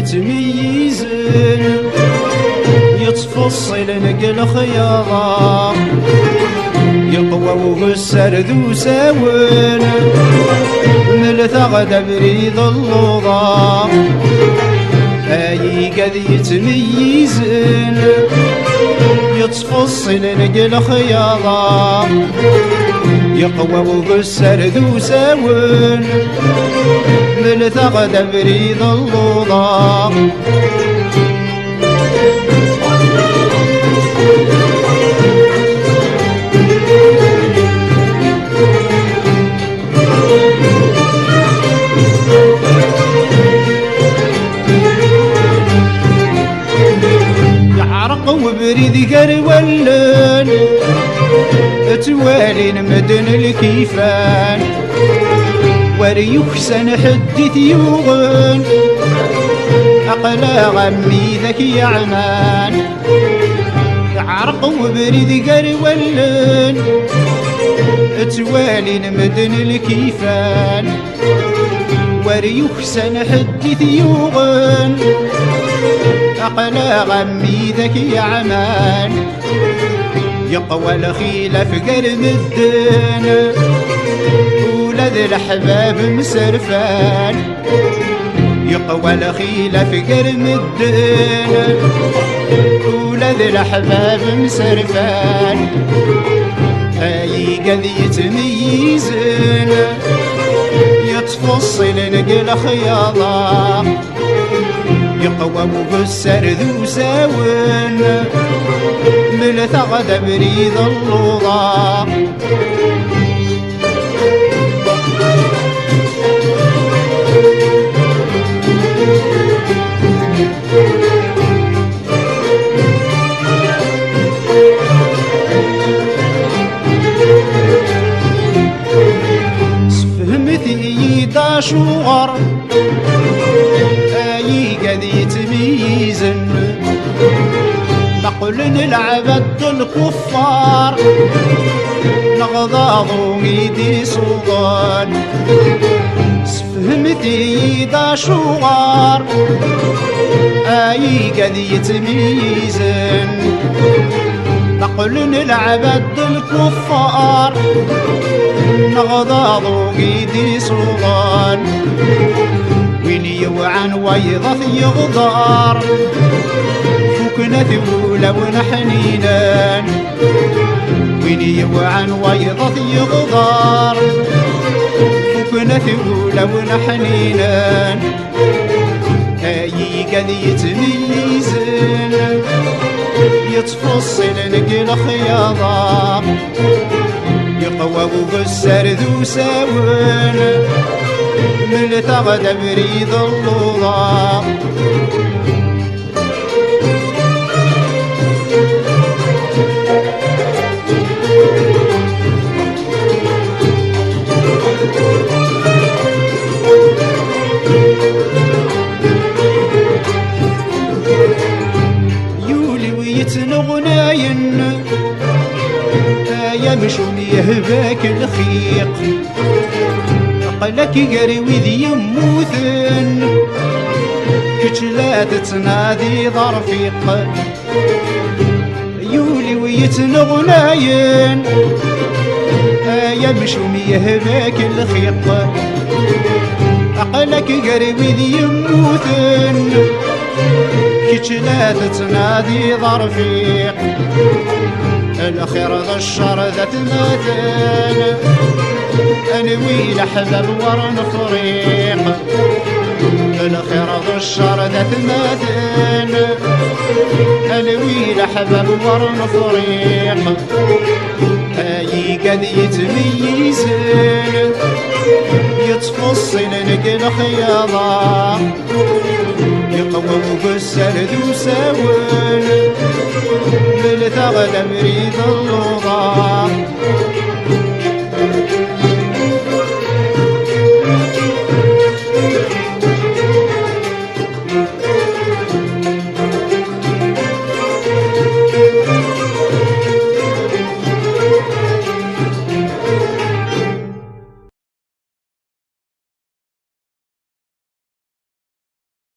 يتميزن يتفصل نقل خياضة يقوى وغسر ذو ساون ملثغ بريد اللوضة اي قد يتميزن يتفصل نقل خياضة يقوى وغسر ذو ساون ملثغ بريد اللوضة يعرق وبريد قرولن توالين مدن الكيفان وريكسن حدث يوغن أقلا غمي ذاك يعمان عرق وبريد قرولن توالين مدن الكيفان وريكسن حدث يوغن أقلا غمي ذاك يعمان يقوى الخيل في قرم الدين ولد الأحباب مسرفان يقوى الخيل في قرم الدين ولد الأحباب مسرفان اي قد يتميزن يتفصل نقل خياضة يقوى مبسر ذو ساون ملثغ بريد اللوضة سفهمتي يدا شغر اي قد يتميزن نقول نلعب الكفار نغضاضو ايدي صغار سفهمتي دا شغار اي قد يتميزن نقول نلعب الكفار نغضاضو ايدي صغار وين يوعن ويضث يغضار فكنا ثولا ونحنينا وين يوعن ويضث يغضار فكنا ثولا ونحنينا اي قد يتميزن يتفصل نقل خياضة يقوى وغسر ذو ساون ملثغ بريد اللوضة يولي ويتنغناين يمشون يهباك الخيق قلك قري وذي يموثن كش لا تتنادي ضرفيق يولي ويتنغناين يمشون يهباك الخيق قلك قري وذي يموثن كش لا تتنادي ضرفيق بالخير ذا الشر ذات مثل انوي الاحباب ورا نفريق بالخير ذا الشر ذات مثل انوي الاحباب ورا نفريق هاي قد يتميزن يتفصل نقل خياضة يقوم بالسرد وساول بالثغل مريض اللوضة